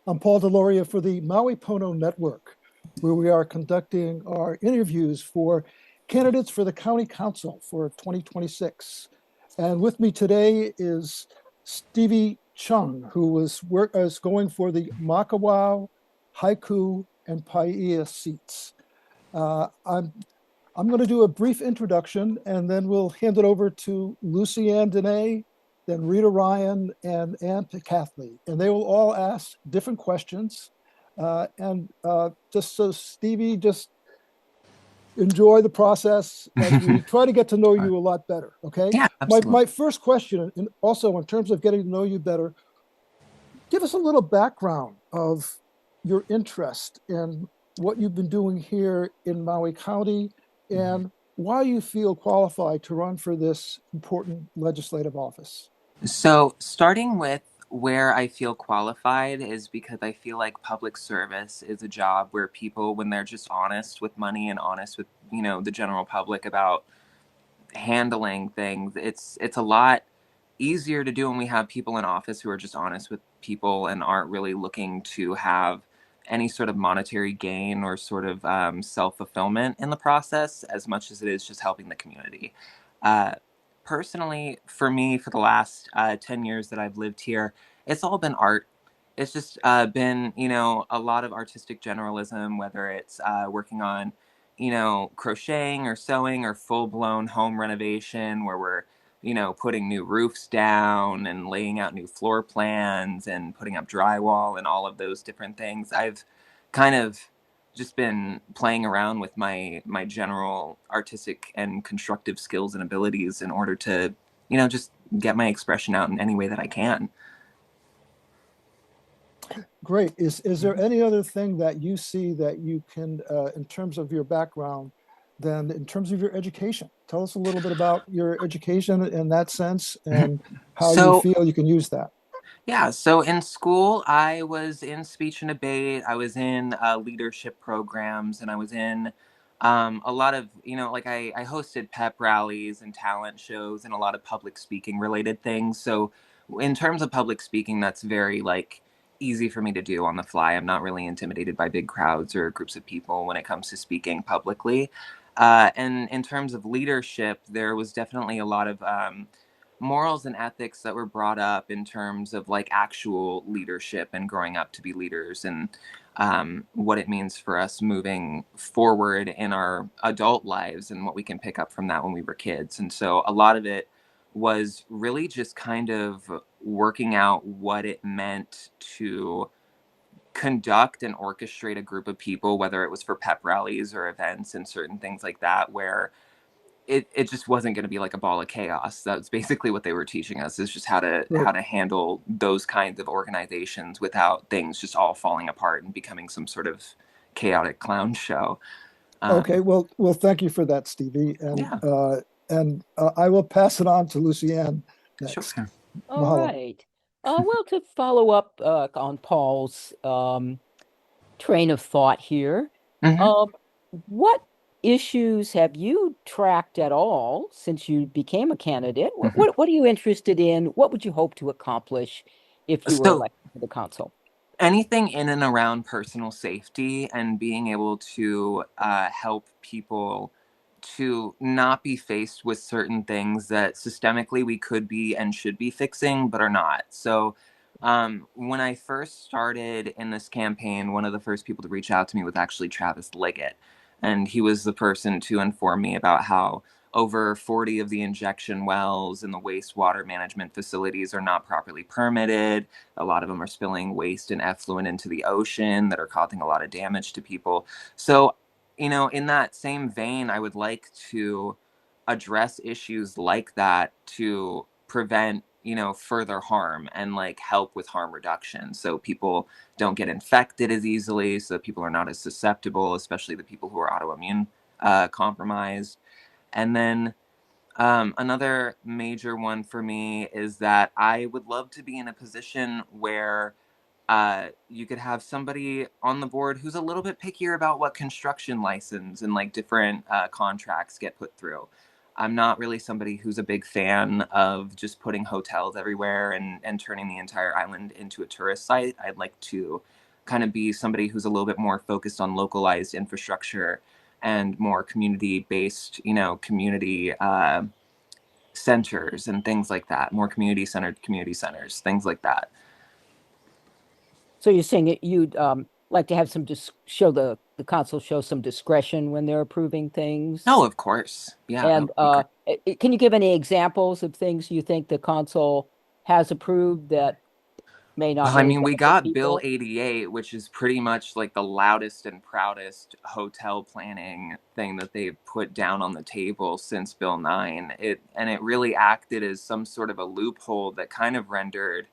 I'm Paul Deloria for the Maui Pono Network, where we are conducting our interviews for candidates for the County Council for 2026. And with me today is Stevie Chung, who is going for the Makawao-Haiku and Paia seats. Uh, I'm I'm going to do a brief introduction and then we'll hand it over to Lucy Ann Dene, then Rita Ryan, and Ann Kathleen. And they will all ask different questions. Just so Stevie, just enjoy the process as we try to get to know you a lot better. Okay. Yeah, My absolutely. first question, and also in terms of getting to know you better, give us a little background of your interest in what you've been doing here in Maui County Mhm. and why you feel qualified to run for this important legislative office. So, starting with where I feel qualified is because I feel like public service is a job where people, when they're just honest with money and honest with, the general public about handling things, it's a lot easier to do when we have people in office who are just honest with people and aren't really looking to have any sort of monetary gain or sort of self-fulfillment in the process as much as it is just helping the community. uh, Personally, for me, for the last 10 years that I've lived here, it's all been art. It's just been, a lot of artistic generalism, whether it's working on, crocheting or sewing or full blown home renovation where we're, putting new roofs down and laying out new floor plans and putting up drywall and all of those different things. I've kind of just been playing around with my general artistic and constructive skills and abilities in order to, just get my expression out in any way that I can. Great. Is there Mhm. any other thing that you see that you can, in terms of your background, then in terms of your education? Tell us a little bit about your education in that sense and how you So, feel you can use that. yeah, so in school, I was in speech and debate. I was in leadership programs, and I was in a lot of, like I hosted pep rallies and talent shows and a lot of public speaking related things. So, in terms of public speaking, that's very like easy for me to do on the fly. I'm not really intimidated by big crowds or groups of people when it comes to speaking publicly. And in terms of leadership, there was definitely a lot of morals and ethics that were brought up in terms of like actual leadership and growing up to be leaders and what it means for us moving forward in our adult lives and what we can pick up from that when we were kids. And so a lot of it was really just kind of working out what it meant to conduct and orchestrate a group of people, whether it was for pep rallies or events and certain things like that, where it just wasn't going to be like a ball of chaos. That's basically what they were teaching us, is just how Great. to handle those kinds of organizations without things just all falling apart and becoming some sort of chaotic clown show. Okay, um well, thank you for that, Stevie, yeah, and I will pass it on to Lucianne next. sure. All Mahalo. right. Well, to follow up on Paul's train of thought here, Hmm. um, what issues have you tracked at all since you became a candidate? Hmm. What are you interested in? What would you hope to accomplish if you were So elected to the council? anything in and around personal safety and being able to help people to not be faced with certain things that systemically we could be and should be fixing but are not. So when I first started in this campaign, one of the first people to reach out to me was actually Travis Liggett, and he was the person to inform me about how over 40 of the injection wells and the wastewater management facilities are not properly permitted. A lot of them are spilling waste and effluent into the ocean that are causing a lot of damage to people. So, in that same vein, I would like to address issues like that to prevent, further harm and like help with harm reduction so people don't get infected as easily, so people are not as susceptible, especially the people who are autoimmune compromised. And then another major one for me is that I would love to be in a position where you could have somebody on the board who's a little bit pickier about what construction license and like different contracts get put through. I'm not really somebody who's a big fan of just putting hotels everywhere and turning the entire island into a tourist site. I'd like to kind of be somebody who's a little bit more focused on localized infrastructure and more community-based, community centers and things like that, more community-centered community centers, things like that. So you're saying you'd like to have some show the council show some discretion when they're approving things? Oh, of course. Yeah, that And would be great. can you give any examples of things you think the council has approved that may not Well, I really mean, we benefit got Bill people? 88, which is pretty much like the loudest and proudest hotel planning thing that they've put down on the table since Bill 9. It really acted as some sort of a loophole that kind of rendered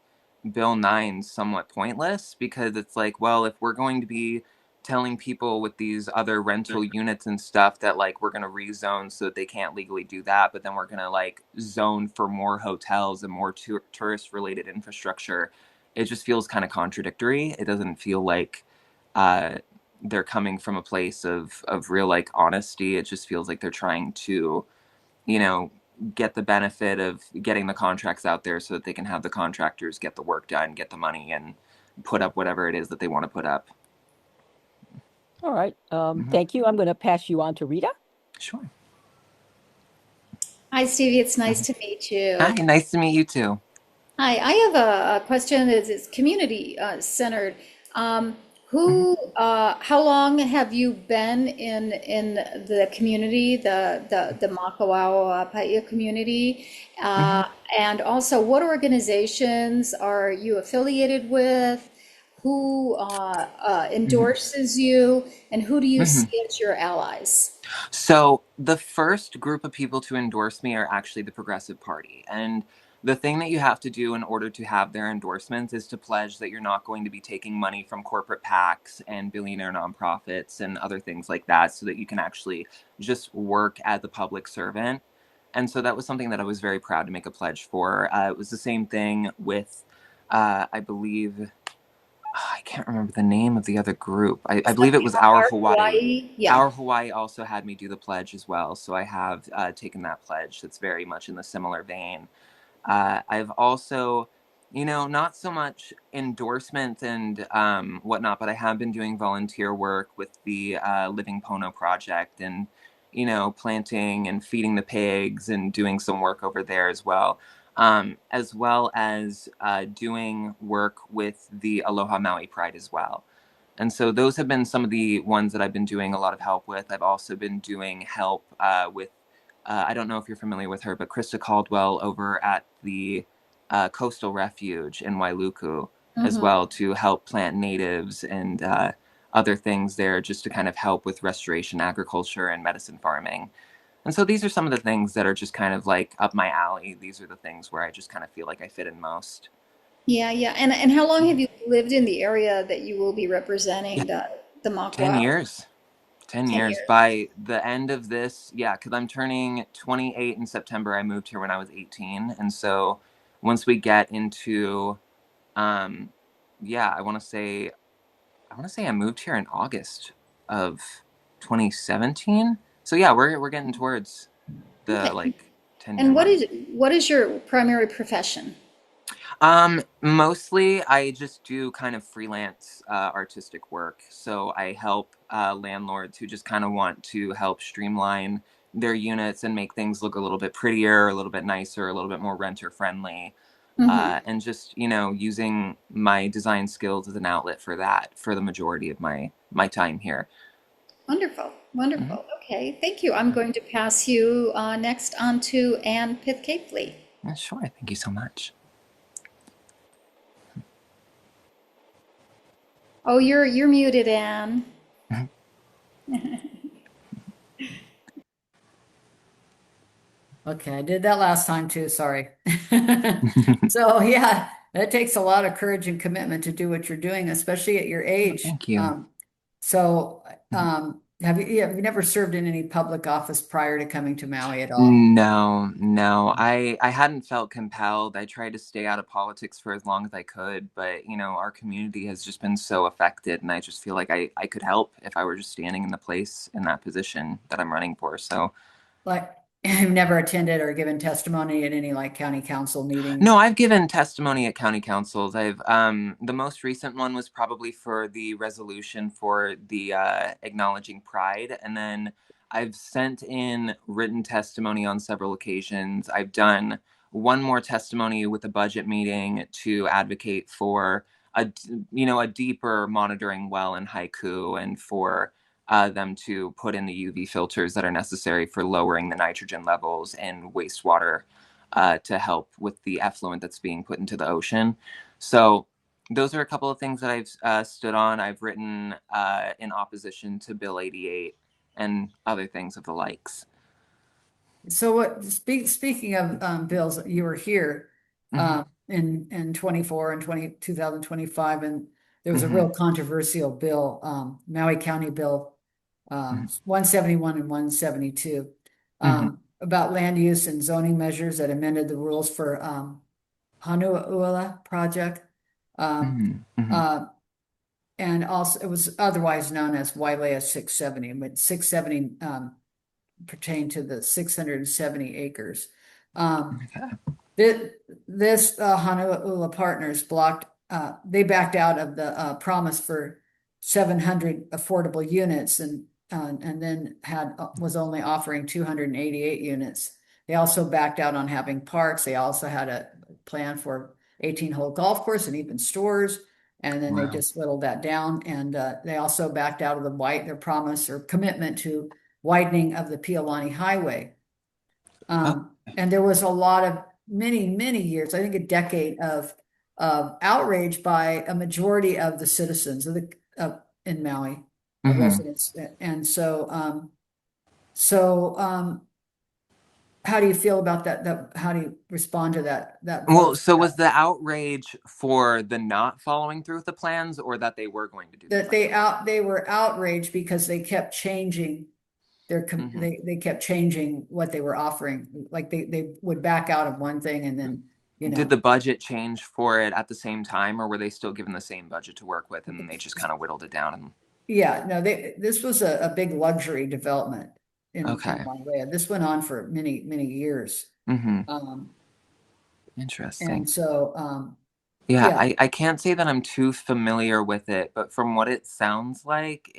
Bill 9 somewhat pointless, because it's like, well, if we're going to be telling people with these other rental units and stuff that like we're going to rezone so that they can't legally do that, but then we're going to like zone for more hotels and more tourist related infrastructure, it just feels kind of contradictory. It doesn't feel like uh, they're coming from a place of real like honesty. It just feels like they're trying to, you know, get the benefit of getting the contracts out there so that they can have the contractors get the work done, get the money, and put up whatever it is that they want to put up. All right. Mhm. Thank you. I'm going to pass you on to Rita. Sure. Hi, Stevie. It's nice Mhm. to meet Hi, you. nice to meet you too. Hi, I have a question that is community centered. Um, Mhm. how long have you been in the community, the Makawao-Paia community? Mhm. Uh, and also, what organizations are you affiliated with? Who Mhm. endorses you? And who do you see Mhm. as your allies? So the first group of people to endorse me are actually the Progressive Party. And the thing that you have to do in order to have their endorsements is to pledge that you're not going to be taking money from corporate PACs and billionaire nonprofits and other things like that, so that you can actually just work as a public servant. And so that was something that I was very proud to make a pledge for. It was the same thing with, I believe, I can't remember the name of the other group. I Is that believe it was Our our Hawaii. Hawaii? Yeah. Our Hawaii also had me do the pledge as well. So I have taken that pledge. That's very much in the similar vein. I've also, not so much endorsements and whatnot, but I have been doing volunteer work with the Living Pono Project, and, planting and feeding the pigs and doing some work over there as well as doing work with the Aloha Maui Pride as well. And so those have been some of the ones that I've been doing a lot of help with. I've also been doing help with, I don't know if you're familiar with her, but Krista Caldwell over at the Coastal Refuge in Wailuku as Mm-hmm. well, to help plant natives and other things there, just to kind of help with restoration agriculture and medicine farming. And so these are some of the things that are just kind of like up my alley. These are the things where I just kind of feel like I fit in most. Yeah, yeah. And how long Mhm. have you lived in the area that you will be Yeah, representing the 10 Makawao? years. 10 10 years. years. By the end of this, yeah, because I'm turning 28 in September. I moved here when I was 18. And so once we get into, um, yeah, I want to say I moved here in August of 2017. So yeah, we're getting towards the Okay. like 10-year And mark. what is your primary profession? Mostly I just do kind of freelance artistic work. So I help landlords who just kind of want to help streamline their units and make things look a little bit prettier, a little bit nicer, a little bit more renter friendly. Hmm. And just, using my design skills as an outlet for that for the majority of my time here. Wonderful, Mhm. wonderful. Okay, thank you. I'm going to pass you next on to Ann Pithcapely. Yeah, sure. Thank you so much. Oh, you're muted, Ann. Okay, I did that last time too, sorry. So yeah, that takes a lot of courage and commitment to do what you're doing, especially at your age. Thank you. So have you never served in any public office prior to coming to Maui at all? No, no. I hadn't felt compelled. I tried to stay out of politics for as long as I could, but our community has just been so affected, and I just feel like I could help if I were just standing in the place in that position that I'm running for. So, Like I've never attended or given testimony at any like county council meetings. No, I've given testimony at county councils. I've the most recent one was probably for the resolution for the acknowledging Pride, and then I've sent in written testimony on several occasions. I've done one more testimony with a budget meeting to advocate for a deeper monitoring well in Haiku, and for them to put in the UV filters that are necessary for lowering the nitrogen levels in wastewater to help with the effluent that's being put into the ocean. So those are a couple of things that I've stood on. I've written in opposition to Bill 88 and other things of the likes. So speaking of bills, you were here in 24 and 2025, and there was a real controversial bill, Maui County Bill 171 and 172, about land use and zoning measures that amended the rules for Hanua'ula project. And also it was otherwise known as Wailea 670, but 670 pertained to the 670 acres. This Hanua'ula Partners they backed out of the promise for 700 affordable units, and then was only offering 288 units. They also backed out on having parks. They also had a plan for 18-hole golf course and even stores. And then they just whittled that down. And they also backed out of their promise or commitment to widening of the Pialani Highway. And there was a lot of many years, I think a decade of outrage by a majority of the citizens in Maui, residents. And so how do you feel about that? How do you respond to that? Well, so was the outrage for the not following through with the plans, or that they were going to do that? They were outraged because they kept changing they kept changing what they were offering. Like they would back out of one thing, and then Did the budget change for it at the same time, or were they still given the same budget to work with, and then they just kind of whittled it down? Yeah, no, this was a big luxury development in Maui. This went on for many years. Interesting. And so yeah, I can't say that I'm too familiar with it, but from what it sounds like,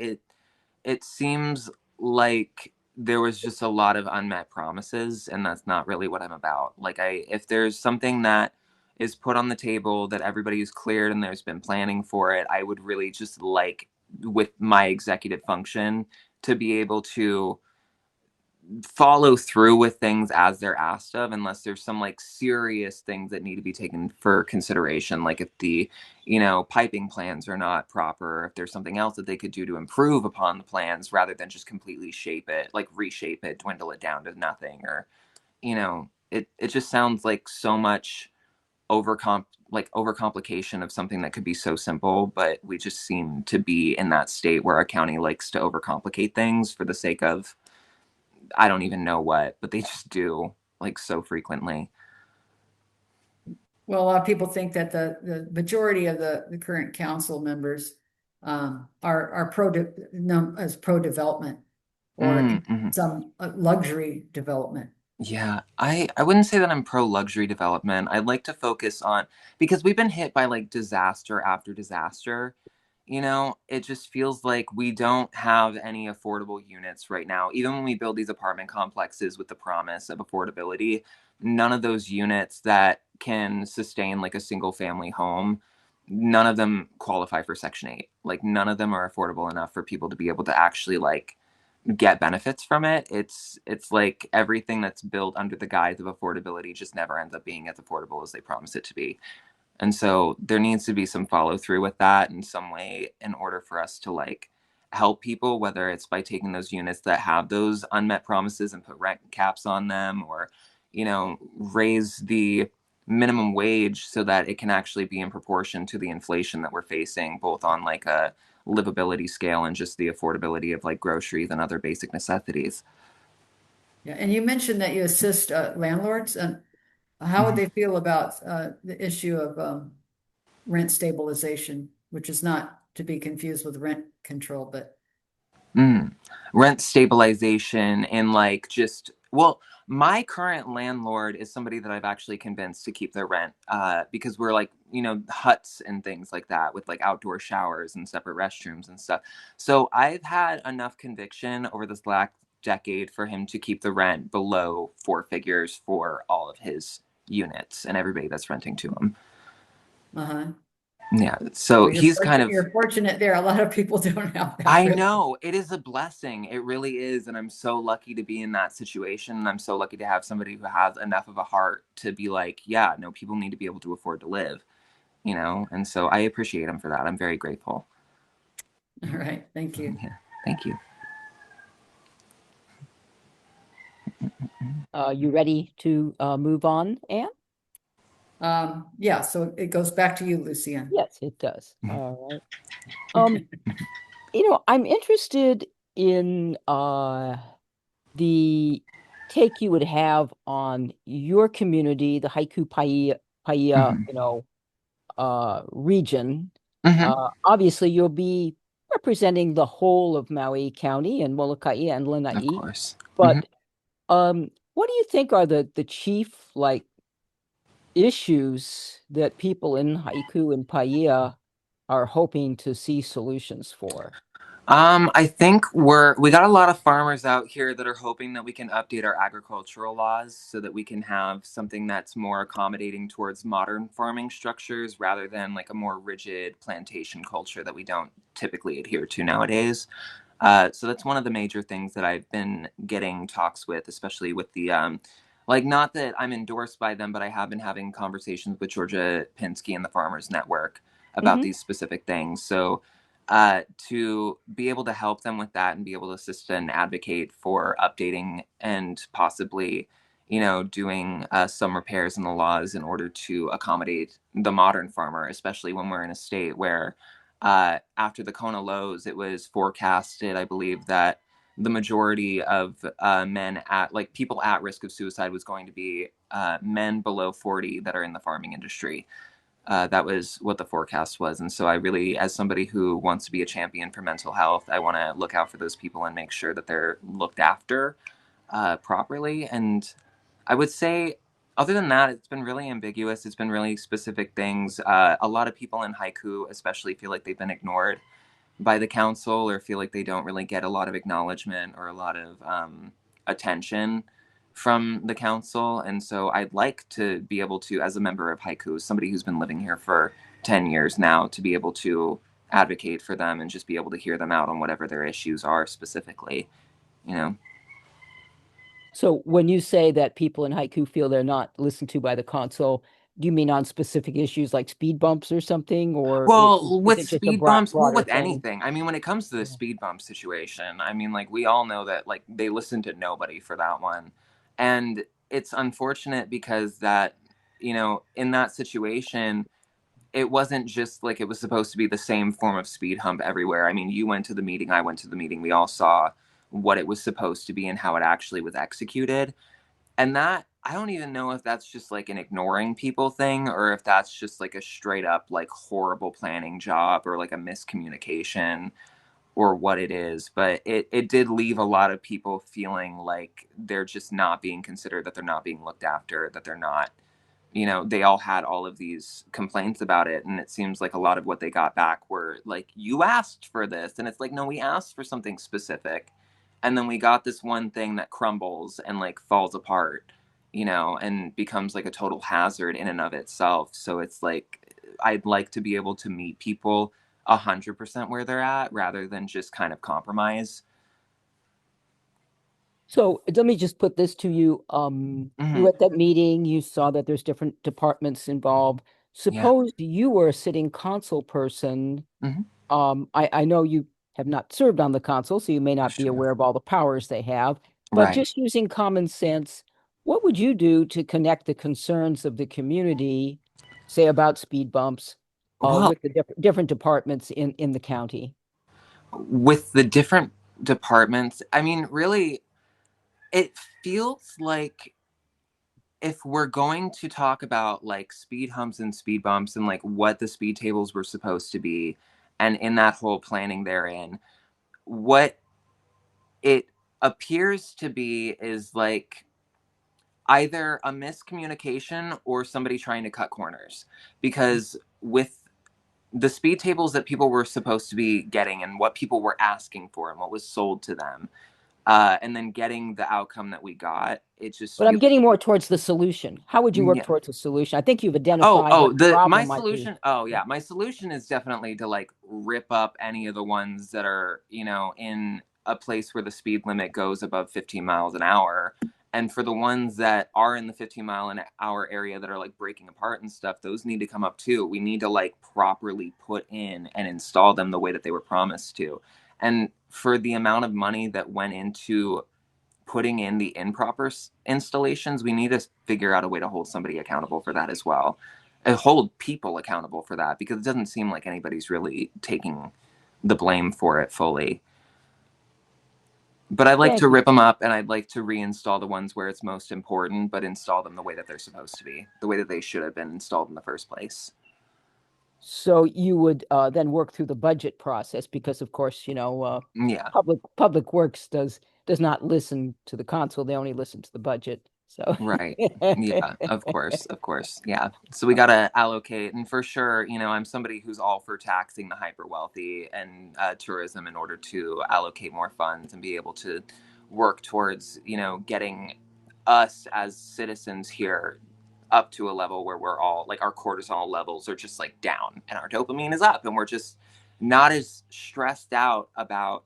it seems like there was just a lot of unmet promises, and that's not really what I'm about. Like, if there's something that is put on the table that everybody's cleared and there's been planning for it, I would really just like, with my executive function, to be able to follow through with things as they're asked of, unless there's some like serious things that need to be taken for consideration, like if the piping plans are not proper, if there's something else that they could do to improve upon the plans rather than just completely reshape it, dwindle it down to nothing, or it just sounds like so much overcomplication of something that could be so simple. But we just seem to be in that state where our county likes to overcomplicate things for the sake of I don't even know what, but they just do, like, so frequently. Well, a lot of people think that the majority of the current council members are pro-development or some luxury development. Yeah, I wouldn't say that I'm pro luxury development. I'd like to focus on, because we've been hit by like disaster after disaster. It just feels like we don't have any affordable units right now. Even when we build these apartment complexes with the promise of affordability, none of those units that can sustain like a single family home, none of them qualify for Section 8. Like, none of them are affordable enough for people to be able to actually like get benefits from it. It's like everything that's built under the guise of affordability just never ends up being as affordable as they promise it to be. And so there needs to be some follow through with that in some way in order for us to like help people, whether it's by taking those units that have those unmet promises and put rent caps on them, or, raise the minimum wage so that it can actually be in proportion to the inflation that we're facing, both on like a livability scale and just the affordability of like groceries and other basic necessities. Yeah, and you mentioned that you assist landlords, and how would they feel about the issue of rent stabilization, which is not to be confused with rent control, but rent stabilization and like just, well, My current landlord is somebody that I've actually convinced to keep their rent, because we're like, huts and things like that with like outdoor showers and separate restrooms and stuff. So I've had enough conviction over this last decade for him to keep the rent below four figures for all of his units and everybody that's renting to him. Uh-huh. Yeah. So Well, he's kind of, you're fortunate there. A lot of people don't have that I privilege. know it is a blessing. It really is. And I'm so lucky to be in that situation. And I'm so lucky to have somebody who has enough of a heart to be like, yeah, no, people need to be able to afford to live, And so I appreciate him for that. I'm very grateful. All right. Thank you. Yeah. Thank you. You ready to move on, Anne? Yeah, so it goes back to you, Lucian. Yes, it does. All right. I'm interested in the take you would have on your community, the Haiku Paia, region. Obviously, you'll be representing the whole of Maui County and Molokai and Of Lanai. course. But what do you think are the chief issues that people in Haiku and Paia are hoping to see solutions for? I think we got a lot of farmers out here that are hoping that we can update our agricultural laws so that we can have something that's more accommodating towards modern farming structures rather than like a more rigid plantation culture that we don't typically adhere to nowadays. So that's one of the major things that I've been getting talks with, especially with the not that I'm endorsed by them, but I have been having conversations with Georgia Pinsky and the Farmers Network about these specific things. So to be able to help them with that and be able to assist and advocate for updating and possibly, doing some repairs in the laws in order to accommodate the modern farmer, especially when we're in a state where after the Kona lows, it was forecasted, I believe, that the majority of men people at risk of suicide was going to be men below 40 that are in the farming industry. That was what the forecast was. And so I really, as somebody who wants to be a champion for mental health, I want to look out for those people and make sure that they're looked after properly. And I would say, other than that, it's been really ambiguous. It's been really specific things. A lot of people in Haiku especially feel like they've been ignored by the council or feel like they don't really get a lot of acknowledgement or a lot of attention from the council. And so I'd like to be able to, as a member of Haiku, somebody who's been living here for 10 years now, to be able to advocate for them and just be able to hear them out on whatever their issues are specifically, So when you say that people in Haiku feel they're not listened to by the council, do you mean on specific issues like speed bumps or something, or Well, is with it just a speed bumps, well, broader with thing? anything. I mean, when it comes to the speed bump situation, I mean, like, we all know that, like, they listen to nobody for that one. And it's unfortunate because in that situation, it wasn't just like it was supposed to be the same form of speed hump everywhere. I mean, you went to the meeting, I went to the meeting, we all saw what it was supposed to be and how it actually was executed. And that, I don't even know if that's just like an ignoring people thing or if that's just like a straight up like horrible planning job or like a miscommunication or what it is. But it did leave a lot of people feeling like they're just not being considered, that they're not being looked after, that they're not, they all had all of these complaints about it. And it seems like a lot of what they got back were like, you asked for this. And it's like, no, we asked for something specific. And then we got this one thing that crumbles and like falls apart, and becomes like a total hazard in and of itself. So it's like, I'd like to be able to meet people 100% where they're at rather than just kind of compromise. So let me just put this to you. You were at that meeting, you saw that there's different departments involved. Yeah. Suppose you were a sitting council person. Mhm. I know you have not served on the council, so you may not be Sure. aware of all the powers they have, but Right. just using common sense, what would you do to connect the concerns of the community, say about speed bumps, Well, with the different departments in the county? with the different departments, I mean, really, it feels like if we're going to talk about like speed humps and speed bumps and like what the speed tables were supposed to be, and in that whole planning therein, what it appears to be is like either a miscommunication or somebody trying to cut corners, because with the speed tables that people were supposed to be getting and what people were asking for and what was sold to them, and then getting the outcome that we got, it just But I'm feels. getting more towards the solution. How would you work Yeah. towards a solution? I think you've identified what the My problem might be. solution. Oh yeah, my solution is definitely to like rip up any of the ones that are, in a place where the speed limit goes above 15 miles an hour. And for the ones that are in the 15-mile-an-hour area that are like breaking apart and stuff, those need to come up too. We need to like properly put in and install them the way that they were promised to. And for the amount of money that went into putting in the improper installations, we need to figure out a way to hold somebody accountable for that as well. And hold people accountable for that, because it doesn't seem like anybody's really taking the blame for it fully. But I'd like Thank to you. rip them up, and I'd like to reinstall the ones where it's most important, but install them the way that they're supposed to be, the way that they should have been installed in the first place. So you would then work through the budget process because, of course, Yeah. Public Works does not listen to the council. They only listen to the budget. So Right. Yeah, of course, of course. Yeah. So we got to allocate. And for sure, I'm somebody who's all for taxing the hyper wealthy and tourism in order to allocate more funds and be able to work towards, getting us as citizens here up to a level where we're all like our cortisol levels are just like down and our dopamine is up and we're just not as stressed out about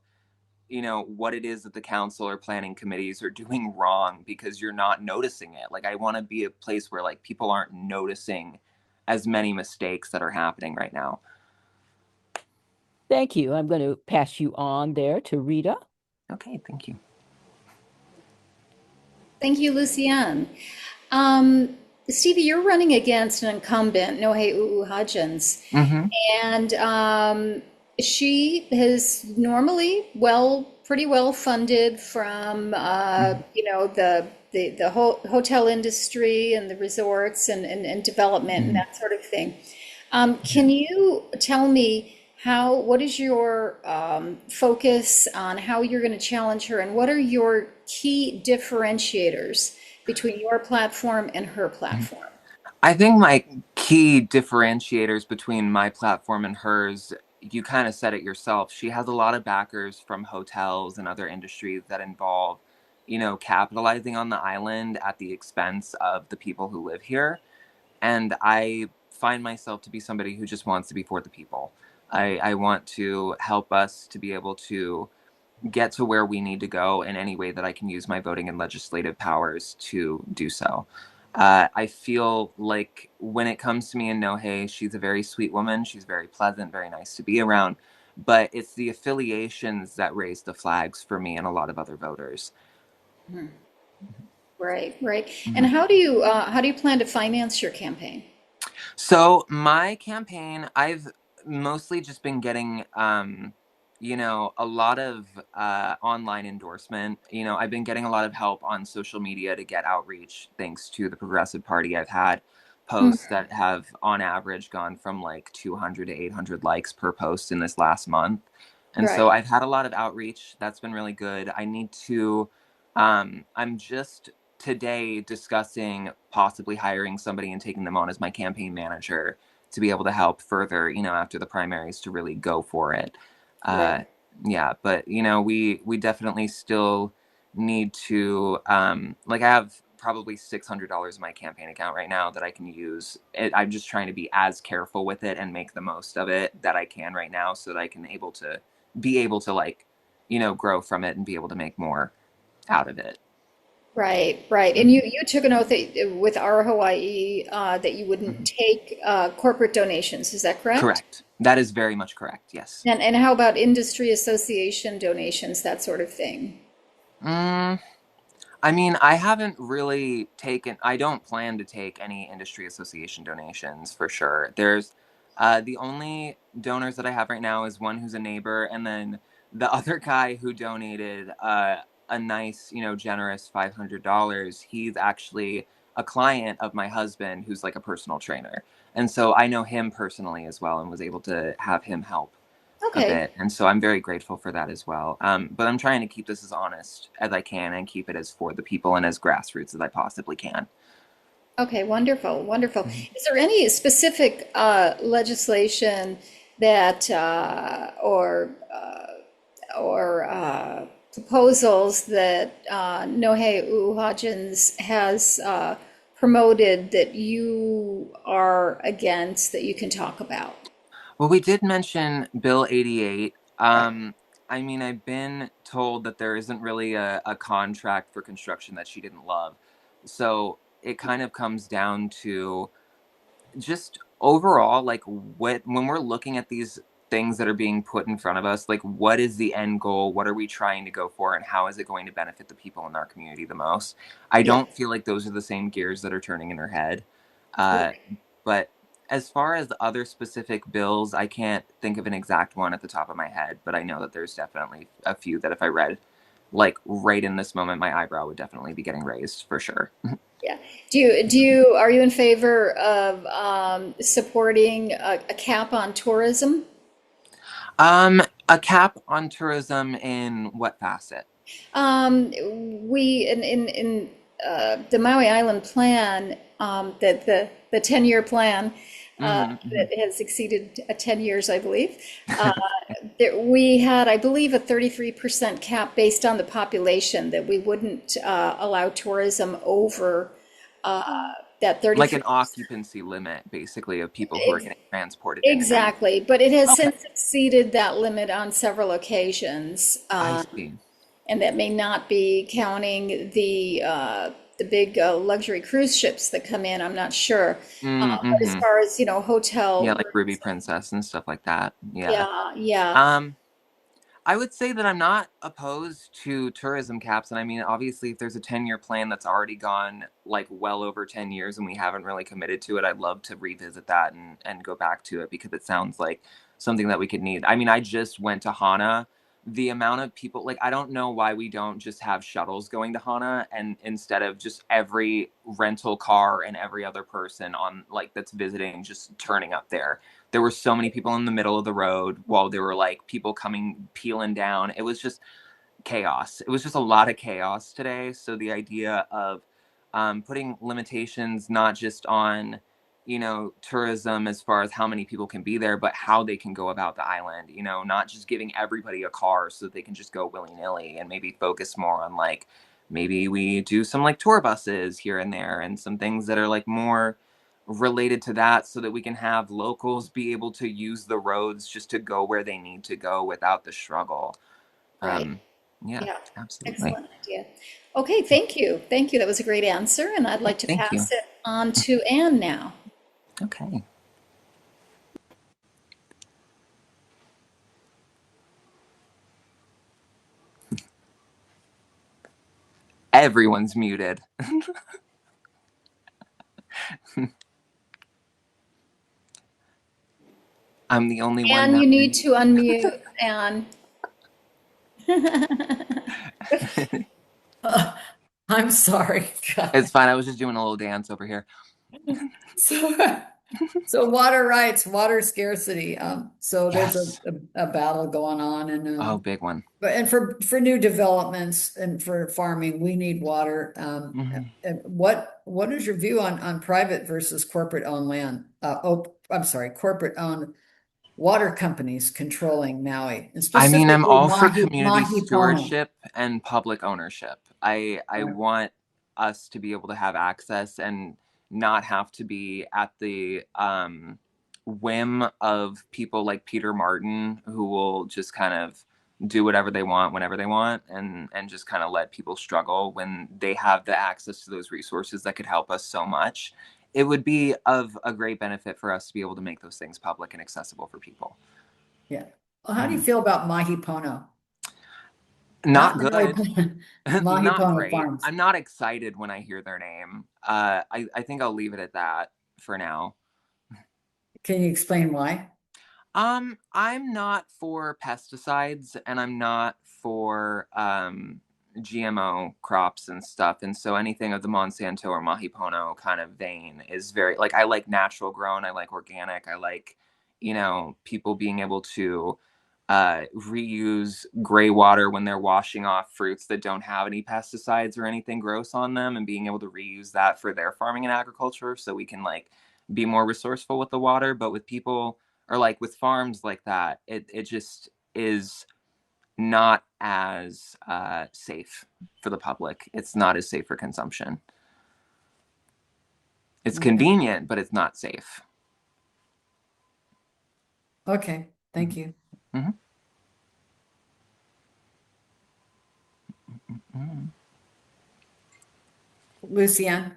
what it is that the council or planning committees are doing wrong, because you're not noticing it. Like, I want to be a place where like people aren't noticing as many mistakes that are happening right now. thank you. I'm going to pass you on there to Rita. Okay, thank you. Thank you, Lucienne. Stevie, you're running against an incumbent, Nohe Hudgens, Mm-hmm. and she is normally pretty well funded from the whole hotel industry and the resorts and development and that sort of thing. Can you tell me what is your focus on how you're going to challenge her, and what are your key differentiators between your platform and her platform? I think my key differentiators between my platform and hers, you kind of said it yourself. She has a lot of backers from hotels and other industries that involve, capitalizing on the island at the expense of the people who live here. And I find myself to be somebody who just wants to be for the people. I want to help us to be able to get to where we need to go in any way that I can use my voting and legislative powers to do so. I feel like when it comes to me and Nohe, she's a very sweet woman. She's very pleasant, very nice to be around. But it's the affiliations that raise the flags for me and a lot of other voters. Right, right. And Mhm. how do you plan to finance your campaign? So my campaign, I've mostly just been getting, a lot of online endorsement. I've been getting a lot of help on social media to get outreach, thanks to the Progressive Party. I've had posts that have, on average, gone from like 200 to 800 likes per post in this last month. And so Right. I've had a lot of outreach. That's been really good. I'm just today discussing possibly hiring somebody and taking them on as my campaign manager to be able to help further, after the primaries, to really go for it. Right. Uh, yeah, but we definitely still need to like, I have probably $600 in my campaign account right now that I can use. I'm just trying to be as careful with it and make the most of it that I can right now, so that I can be able to like, grow from it and be able to make more out of it. Right, right. And you took an oath with our Hawaii that you wouldn't Mhm. take corporate donations. Is that correct? Correct. That is very much correct. Yes. And how about industry association donations, that sort of thing? Mm, I mean, I haven't really taken, I don't plan to take any industry association donations for sure. There's the only donors that I have right now is one who's a neighbor, and then the other guy who donated a nice, generous $500. He's actually a client of my husband who's like a personal trainer. And so I know him personally as well and was able to have him help Okay. bit. And so I'm very grateful for that as well. But I'm trying to keep this as honest as I can and keep it as for the people and as grassroots as I possibly can. Okay, wonderful, wonderful. Is there any specific legislation that or proposals that Nohe Uhajins has promoted that you are against that you can talk about? Well, we did mention Bill 88. Right. I mean, I've been told that there isn't really a contract for construction that she didn't love. So it kind of comes down to just overall, like, when we're looking at these things that are being put in front of us, like, what is the end goal? What are we trying to go for? And how is it going to benefit the people in our community the most? I Yeah. don't feel like those are the same gears that are turning in her head. Uh, but as far as the other specific bills, I can't think of an exact one at the top of my head, but I know that there's definitely a few that if I read, like, right in this moment, my eyebrow would definitely be getting raised for sure. Yeah. Do you are you in favor of supporting a cap on tourism? A cap on tourism in what facet? We in the Maui Island plan, that the 10-year plan Mm-hmm. that has exceeded 10 years, I believe. Uh, we had, I believe, a 33% cap based on the population that we wouldn't allow tourism over that Like an 33%. occupancy limit, basically, of people who are getting transported in and out. Exactly, but it has Okay, since exceeded that limit on several occasions. I see. And that may not be counting the big luxury cruise ships that come in. I'm not sure. But as Mm-hmm. far as, hotel Yeah, like Ruby rooms, Princess and stuff like that. Yeah. yeah, yeah, Um, I would say that I'm not opposed to tourism caps. And I mean, obviously, if there's a 10-year plan that's already gone like well over 10 years and we haven't really committed to it, I'd love to revisit that and go back to it because it sounds like something that we could need. I mean, I just went to Hana. The amount of people, like, I don't know why we don't just have shuttles going to Hana and instead of just every rental car and every other person on like that's visiting just turning up there. There were so many people in the middle of the road while there were like people coming peeling down. It was just chaos. It was just a lot of chaos today. So the idea of putting limitations not just on tourism as far as how many people can be there, but how they can go about the island. Not just giving everybody a car so that they can just go willy-nilly, and maybe focus more on like maybe we do some like tour buses here and there and some things that are like more related to that so that we can have locals be able to use the roads just to go where they need to go without the struggle. right. um yeah, Yeah, absolutely. excellent idea. Okay, thank you. Thank you. That was a great answer. And I'd like to Thank you. pass it on to Anne now. Okay. Everyone's muted. I'm the only one Anne, that you need to unmute, Anne. I'm sorry, It's God. fine. I was just doing a little dance over here. So, so water rights, water scarcity. So there's Yes. a battle going on, and Oh, big one. but for new developments and for farming, we need water. Mhm. And what is your view on private versus corporate owned land? I'm sorry, corporate owned water companies controlling Maui, and I mean, I'm specifically all for community Mahi Pono. stewardship and public ownership. I want us to be able to have access and not have to be at the whim of people like Peter Martin, who will just kind of do whatever they want whenever they want, and just kind of let people struggle when they have the access to those resources that could help us so much. It would be of a great benefit for us to be able to make those things public and accessible for people. Yeah. Well, how do you Mhm. feel about Mahi Pono? Not Not Maui, good. Mahi Not Pono great. Farms. I'm not excited when I hear their name. I think I'll leave it at that for now. Can you explain why? I'm not for pesticides and I'm not for GMO crops and stuff. And so anything of the Monsanto or Mahipono kind of vein is very like I like natural grown, I like organic, I like, people being able to reuse gray water when they're washing off fruits that don't have any pesticides or anything gross on them, and being able to reuse that for their farming and agriculture, so we can like be more resourceful with the water. But with people, or like with farms like that, it just is not as safe for the public. It's not as safe for consumption. It's convenient, but it's not safe. Okay, thank you. Mm-hmm. Mm-hmm. Lucianne?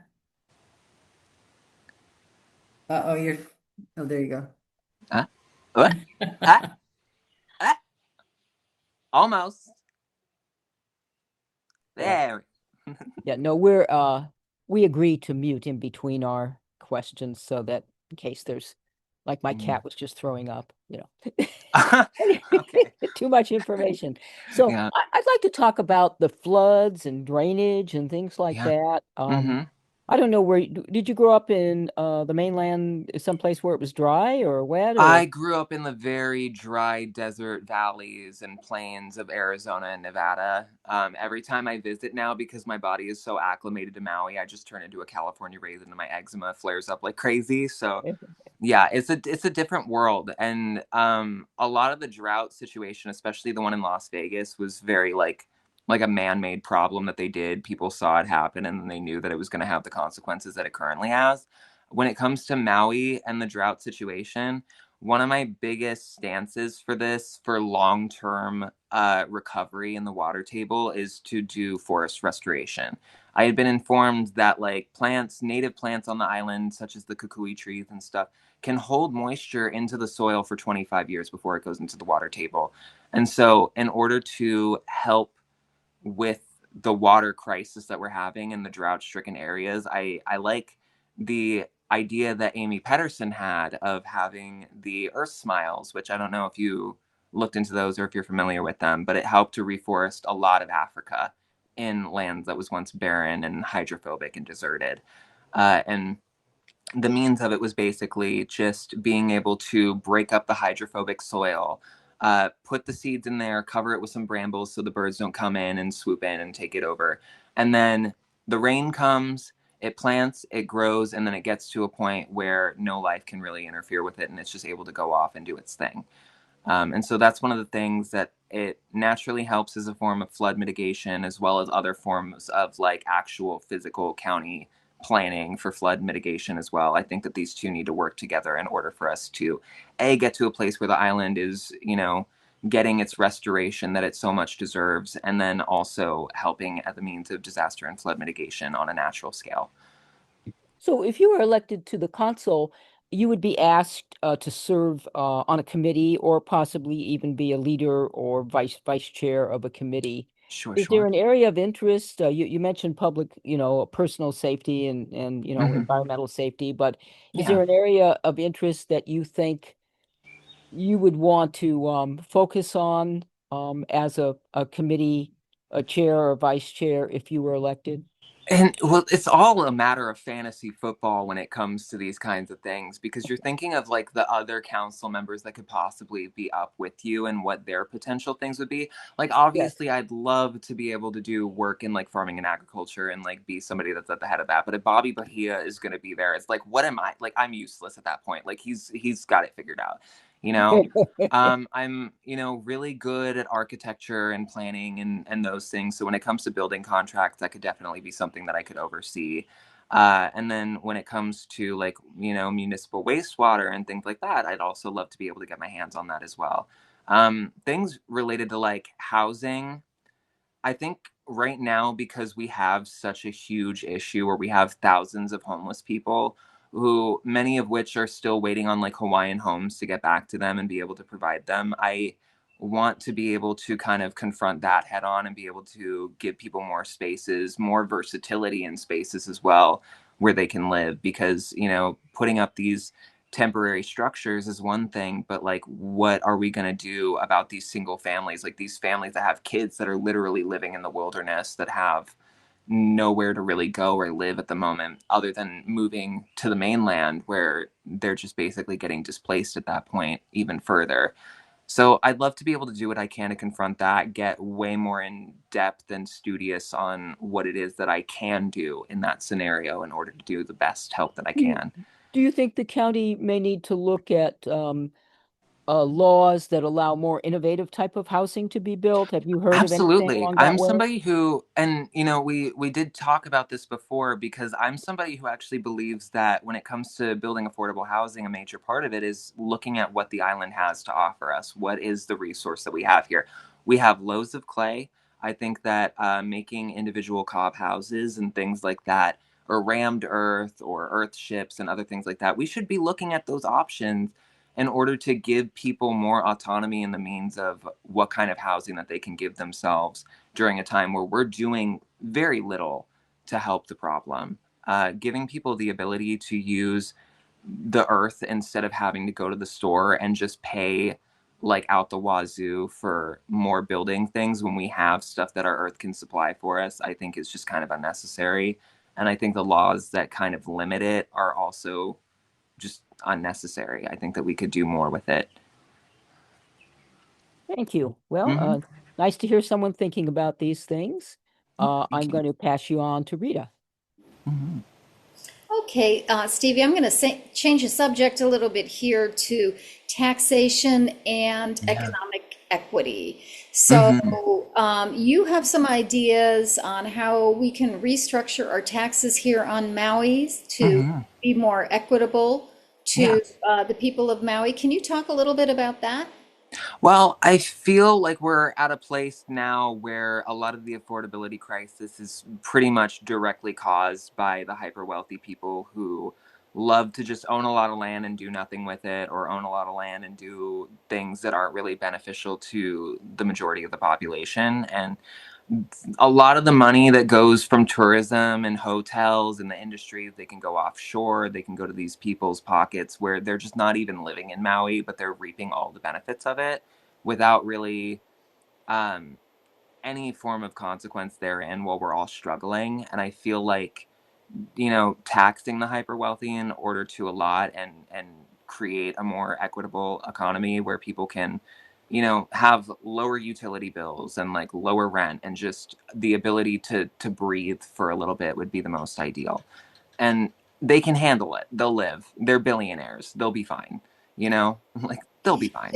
Oh, there you go. What? Ah, ah, almost. There. Yeah, no, we agree to mute in between our questions so that in case there's, like my cat was just throwing up, Okay. too much information. So Yeah. I'd like to talk about the floods and drainage and things like Yeah. that. Mm-hmm. I don't know did you grow up in the mainland, someplace where it was dry or wet I or? grew up in the very dry desert valleys and plains of Arizona and Nevada. Every time I visit now, because my body is so acclimated to Maui, I just turn into a California raisin and my eczema flares up like crazy. So yeah, it's a different world. And a lot of the drought situation, especially the one in Las Vegas, was very like a man-made problem that they did. People saw it happen and then they knew that it was going to have the consequences that it currently has. When it comes to Maui and the drought situation, one of my biggest stances for this, for long-term recovery in the water table, is to do forest restoration. I had been informed that like plants, native plants on the island, such as the kukui trees and stuff, can hold moisture into the soil for 25 years before it goes into the water table. And so in order to help with the water crisis that we're having in the drought-stricken areas, I like the idea that Amy Pedersen had of having the Earth Smiles, which I don't know if you looked into those or if you're familiar with them, but it helped to reforest a lot of Africa in lands that was once barren and hydrophobic and deserted. And the means of it was basically just being able to break up the hydrophobic soil, put the seeds in there, cover it with some brambles so the birds don't come in and swoop in and take it over. And then the rain comes, it plants, it grows, and then it gets to a point where no life can really interfere with it, and it's just able to go off and do its thing. And so that's one of the things that it naturally helps as a form of flood mitigation, as well as other forms of like actual physical county planning for flood mitigation as well. I think that these two need to work together in order for us to get to a place where the island is, getting its restoration that it so much deserves, and then also helping as a means of disaster and flood mitigation on a natural scale. So if you were elected to the council, you would be asked to serve on a committee or possibly even be a leader or vice chair of a committee. Sure, Is there sure. an area of interest? You mentioned public, personal safety and Mm-hmm. environmental safety, but is Yeah. there an area of interest that you think you would want to focus on as a committee, a chair or vice chair if you were elected? And well, it's all a matter of fantasy football when it comes to these kinds of things, because you're thinking of like the other council members that could possibly be up with you and what their potential things would be. Like, Yes. obviously, I'd love to be able to do work in like farming and agriculture and like be somebody that's at the head of that. But if Bobby Bahia is going to be there, it's like, what am I? Like, I'm useless at that point. Like, he's got it figured out, you know? I'm, really good at architecture and planning and those things. So when it comes to building contracts, that could definitely be something that I could oversee. And then when it comes to like, municipal wastewater and things like that, I'd also love to be able to get my hands on that as well. Things related to like housing, I think right now, because we have such a huge issue where we have thousands of homeless people, who many of which are still waiting on like Hawaiian homes to get back to them and be able to provide them. I want to be able to kind of confront that head on and be able to give people more spaces, more versatility in spaces as well, where they can live. Because, putting up these temporary structures is one thing, but like, what are we going to do about these single families, like these families that have kids that are literally living in the wilderness, that have nowhere to really go or live at the moment other than moving to the mainland, where they're just basically getting displaced at that point even further. So I'd love to be able to do what I can to confront that, get way more in depth and studious on what it is that I can do in that scenario in order to do the best help that I Do you, can. do you think the county may need to look at laws that allow more innovative type of housing to be built? Have you heard of anything Absolutely. along that I'm way? somebody who, and we did talk about this before, because I'm somebody who actually believes that when it comes to building affordable housing, a major part of it is looking at what the island has to offer us. What is the resource that we have here? We have loads of clay. I think that making individual cob houses and things like that, or rammed earth or earth ships and other things like that, we should be looking at those options in order to give people more autonomy in the means of what kind of housing that they can give themselves during a time where we're doing very little to help the problem. Giving people the ability to use the earth instead of having to go to the store and just pay like out the wazoo for more building things when we have stuff that our earth can supply for us, I think is just kind of unnecessary. And I think the laws that kind of limit it are also just unnecessary. I think that we could do more with it. Thank you. Well, Hmm. nice to hear someone thinking about these things. Thank I'm you. going to pass you on to Rita. Hmm. Okay, Stevie, I'm going to change the subject a little bit here to taxation and Yeah. economic equity. Hmm. So, you have some ideas on how we can restructure our taxes here on Maui to Hmm. be more equitable Yeah. to the people of Maui. Can you talk a little bit about that? Well, I feel like we're at a place now where a lot of the affordability crisis is pretty much directly caused by the hyper wealthy people who love to just own a lot of land and do nothing with it, or own a lot of land and do things that aren't really beneficial to the majority of the population. And a lot of the money that goes from tourism and hotels and the industry, they can go offshore, they can go to these people's pockets where they're just not even living in Maui, but they're reaping all the benefits of it without really um, any form of consequence therein while we're all struggling. And I feel like, taxing the hyper wealthy in order to allot and create a more equitable economy where people can, have lower utility bills and like lower rent and just the ability to breathe for a little bit would be the most ideal. And they can handle it. They'll live. They're billionaires. They'll be fine. Like they'll be fine.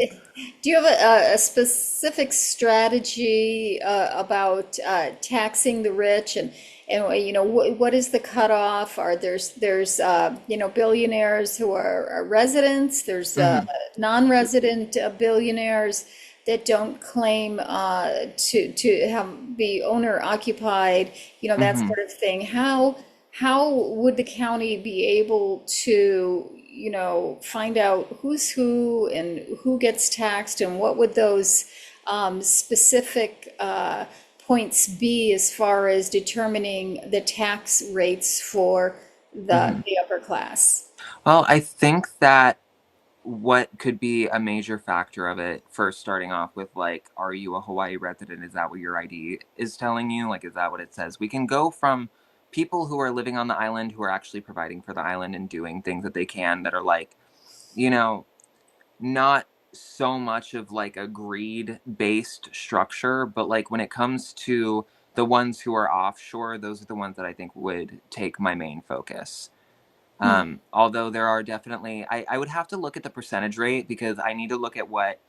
Do you have a specific strategy about taxing the rich and what is the cutoff? Are there's billionaires who are residents. There's Hmm. non-resident billionaires that don't claim to have be owner occupied. That Hmm. sort of thing. How would the county be able to, find out who's who and who gets taxed and what would those specific points be as far as determining the tax rates for the, Hmm. the upper class? Well, I think that what could be a major factor of it, first starting off with, like, are you a Hawaii resident? Is that what your ID is telling you? Like, is that what it says? We can go from people who are living on the island who are actually providing for the island and doing things that they can that are like, you know, not so much of like a greed based structure, but like when it comes to the ones who are offshore, those are the ones that I think would take my main focus. Hmm. Although there are definitely, I would have to look at the percentage rate because I need to look at what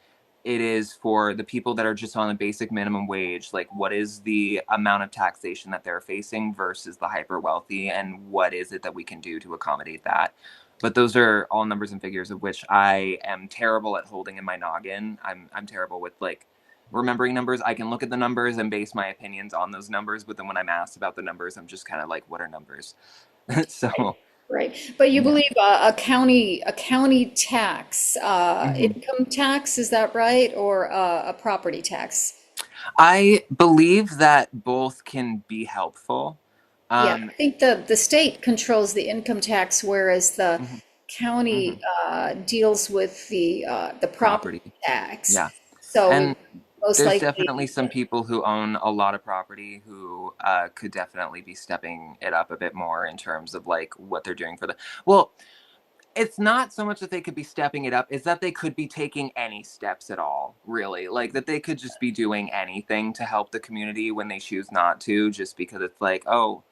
it is for the people that are just on a basic minimum wage. Like, what is the amount of taxation that they're facing versus the hyper wealthy, and what is it that we can do to accommodate that? But those are all numbers and figures of which I am terrible at holding in my noggin. I'm terrible with like remembering numbers. I can look at the numbers and base my opinions on those numbers, but then when I'm asked about the numbers, I'm just kind of like, what are numbers? So Right, but you yeah. believe a county tax, Mhm. income tax, is that right, or a property tax? I believe that both can be helpful. Yeah, Um, I think the state controls the income tax, whereas the mhm, county mhm. deals with the property Property. tax. Yeah. So And most there's definitely likely, some people who own a lot of property who could definitely be stepping it up a bit more in terms of like what they're doing for the. Well, It's not so much that they could be stepping it up, it's that they could be taking any steps at all, really. Like that they could just be doing anything to help the community when they choose not to, just because it's like, oh,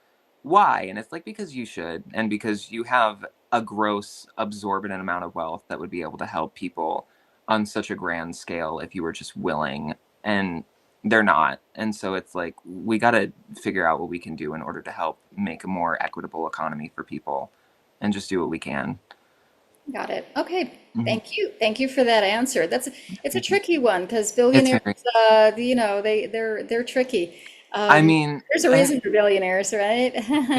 why? And it's like, because you should, and because you have a gross, absorbent amount of wealth that would be able to help people on such a grand scale if you were just willing. And they're not. And so it's like, we got to figure out what we can do in order to help make a more equitable economy for people and just do what we can. Got it. Okay. Mhm. Thank you. Thank you for that answer. It's a Thank you. tricky one because It's billionaires, very, they're tricky. I mean, There's a reason for billionaires, right?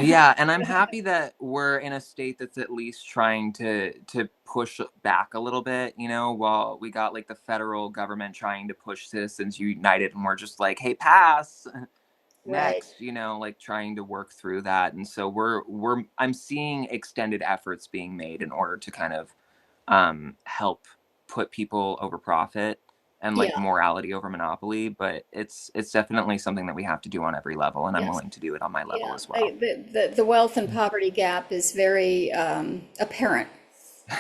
yeah, and I'm happy that we're in a state that's at least trying to push back a little bit, while we got like the federal government trying to push Citizens United and we're just like, hey, pass Right. next, like trying to work through that. And so I'm seeing extended efforts being made in order to kind of help put people over profit and like Yeah. morality over monopoly, but it's definitely something that we have to do on every level, and I'm Yes. willing to do it on my level Yeah. as well. The wealth and poverty gap is very apparent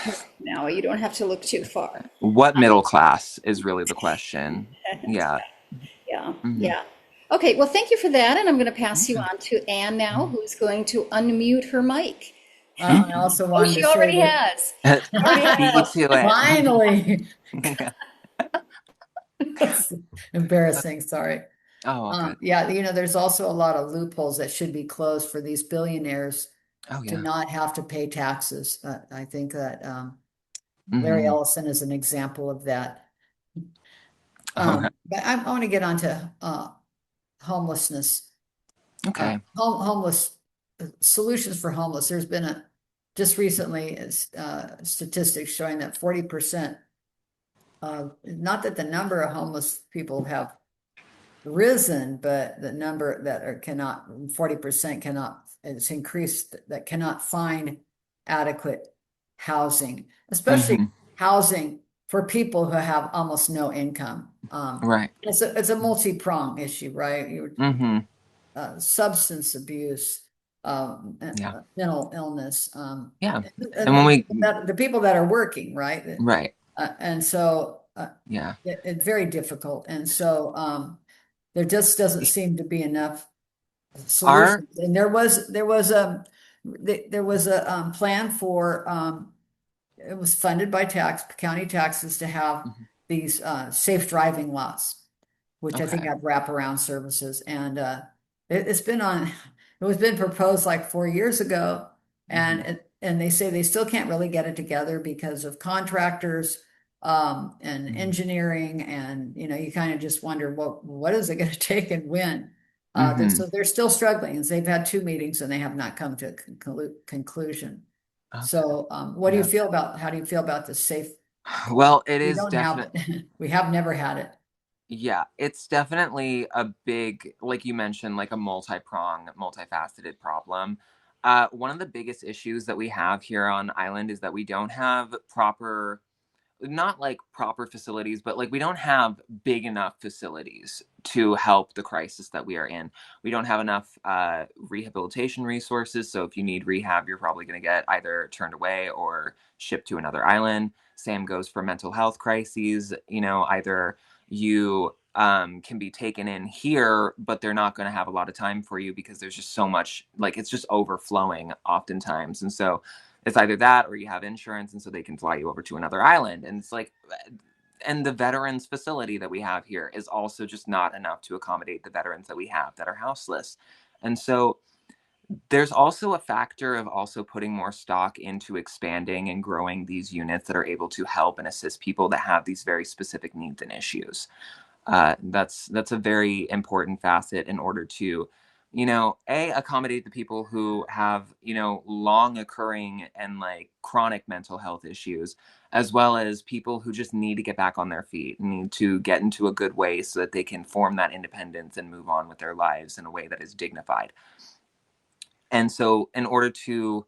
here now. You don't have to look too far. What middle class is really the question. Yeah. Yeah. Mhm. Yeah. Okay. Well, thank you for that. And I'm going to pass you Yeah. on to Anne now, who's going to unmute her mic. I also Oh, wanted she to say already has. She already Beat has. you to it. finally, Yeah. it's embarrassing, sorry. Oh, good. Yeah, there's also a lot of loopholes that should be closed for these billionaires Oh, to yeah. not have to pay taxes. I think that Larry Hmm. Ellison is an example of that. Oh, right. But I want to get onto homelessness, Okay. homeless solutions for homeless. There's been just recently statistics showing that 40%, not that the number of homeless people have risen, but the number that are cannot 40% cannot, it's increased, that cannot find adequate housing, especially Hmm. housing for people who have almost no income. Right. It's a multi-prong issue, right? Hmm. Substance abuse, Yeah. mental illness, Yeah. And when and we, the people that are working, right? right. And so Yeah. it's very difficult. And so there just doesn't seem to be enough Our, solutions. And there was a plan for it was funded by county taxes to have mhm. these safe driving lots, which I think Okay. have wraparound services. And it's been on, it was been proposed like 4 years ago, and Hmm. they say they still can't really get it together because of contractors and Hmm. engineering, and you kind of just wonder what is it going to take and when. Hmm. So they're still struggling, and they've had 2 meetings and they have not come to a conclusion. Okay. So, Yeah. how do you feel about the safe? Well, it We is don't have definite. it. We have never had it. Yeah, it's definitely a big, like you mentioned, like a multi-prong, multifaceted problem. One of the biggest issues that we have here on island is that we don't have proper, not like proper facilities, but like we don't have big enough facilities to help the crisis that we are in. We don't have enough rehabilitation resources. So if you need rehab, you're probably going to get either turned away or shipped to another island. Same goes for mental health crises. Either you can be taken in here, but they're not going to have a lot of time for you because there's just so much, like it's just overflowing oftentimes. And so it's either that or you have insurance, and so they can fly you over to another island. And it's like, and the veterans facility that we have here is also just not enough to accommodate the veterans that we have that are houseless. And so there's also a factor of also putting more stock into expanding and growing these units that are able to help and assist people that have these very specific needs and issues. That's a very important facet in order to, accommodate the people who have, long occurring and like chronic mental health issues, as well as people who just need to get back on their feet, need to get into a good way so that they can form that independence and move on with their lives in a way that is dignified. And so, in order to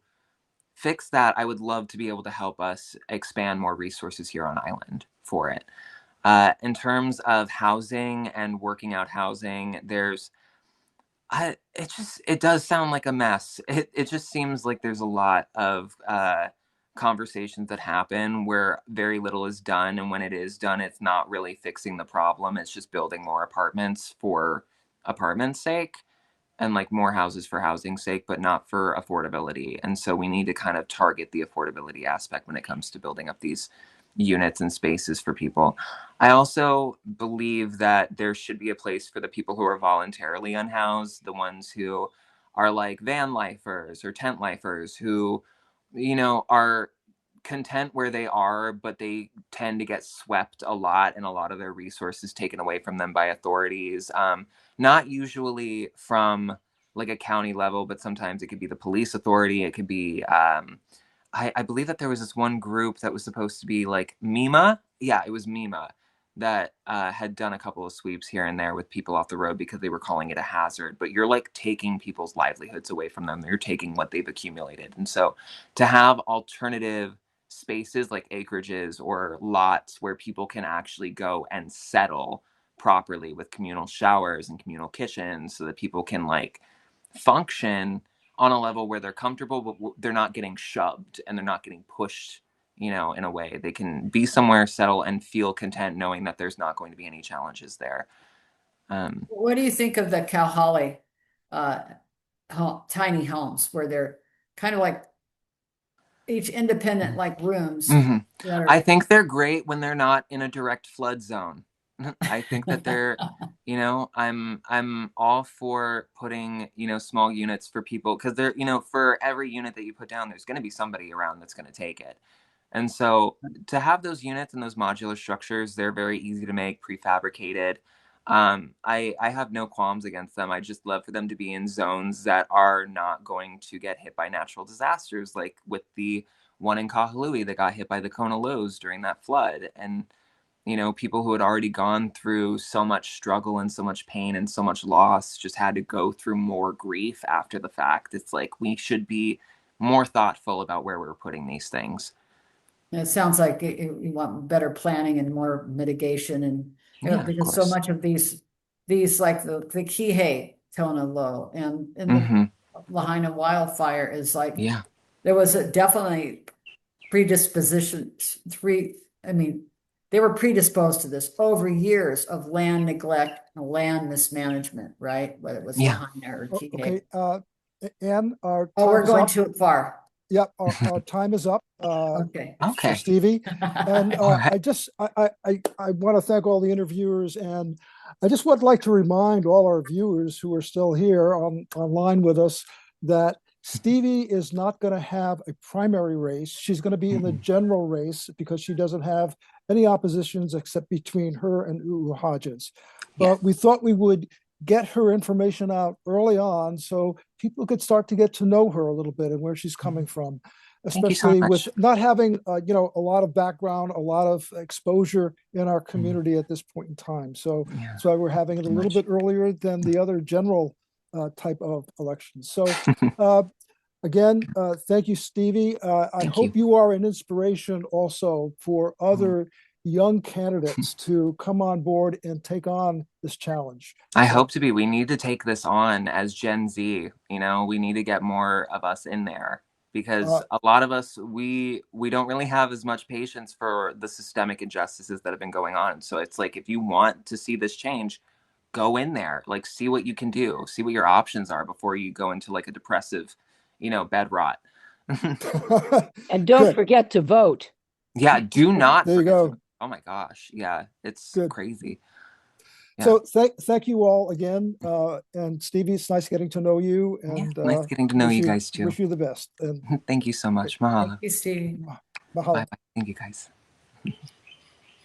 fix that, I would love to be able to help us expand more resources here on island for it. In terms of housing and working out housing, it does sound like a mess. It just seems like there's a lot of conversations that happen where very little is done, and when it is done, it's not really fixing the problem. It's just building more apartments for apartment's sake, and like more houses for housing's sake, but not for affordability. And so we need to kind of target the affordability aspect when it comes to building up these units and spaces for people. I also believe that there should be a place for the people who are voluntarily unhoused, the ones who are like van lifers or tent lifers who, are content where they are, but they tend to get swept a lot and a lot of their resources taken away from them by authorities. Not usually from like a county level, but sometimes it could be the police authority. It could be, I believe that there was this one group that was supposed to be like MEMA. Yeah, it was MEMA that had done a couple of sweeps here and there with people off the road because they were calling it a hazard. But you're like taking people's livelihoods away from them. You're taking what they've accumulated. And so to have alternative spaces like acreages or lots where people can actually go and settle properly with communal showers and communal kitchens so that people can like function on a level where they're comfortable, but they're not getting shoved and they're not getting pushed, in a way. They can be somewhere, settle, and feel content knowing that there's not going to be any challenges there. What do you think of the Kauhale tiny homes where they're kind of like each independent like rooms Mm-hmm. that are I think they're great when they're not in a direct flood zone. I think that they're, I'm all for putting, small units for people because they're, for every unit that you put down, there's going to be somebody around that's going to take it. And so to have those units and those modular structures, they're very easy to make, prefabricated. I have no qualms against them. I just love for them to be in zones that are not going to get hit by natural disasters, like with the one in Kahului that got hit by the Kona lows during that flood. And people who had already gone through so much struggle and so much pain and so much loss just had to go through more grief after the fact. It's like we should be more thoughtful about where we're putting these things. it sounds like you want better planning and more mitigation and Yeah, because so much of these like the Kihei Kona low and the Lahaina wildfire is like Yeah. there was a definitely predisposition they were predisposed to this over years of land neglect and land mismanagement, right? Whether it was Lahaina or Kihei. Okay, Anne, our Oh, we're time is going up. too far. Yep, our time is up. Okay. For Stevie. And right. I want to thank all the interviewers, and I just would like to remind all our viewers who are still here online with us that Stevie is not going to have a primary race. She's going to be in the general race because she doesn't have any oppositions except between her and Uu Hodges. But we thought we would get her information out early on so people could start to get to know her a little bit and where she's coming from, especially with not having a lot of background, a lot of exposure in our community at this point in time. So that's why we're having it a little bit earlier than the other general type of elections. So again, thank you, Stevie. I hope you are an inspiration also for other young candidates to come on board and take on this challenge. I hope to be. We need to take this on as Gen Z. We need to get more of us in there because a lot of us, we don't really have as much patience for the systemic injustices that have been going on. So it's like, if you want to see this change, go in there, like see what you can do, see what your options are before you go into like a depressive, bed rot. And don't forget to vote. Yeah, do not. There you go. Oh my gosh. Yeah, it's crazy. Yeah. So thank you all again. And Stevie, it's nice getting to know you. And nice getting to know you guys too. Wish you the best. And thank you so much. Mahalo. Thank you, Stevie. Mahalo. Bye. Thank you guys.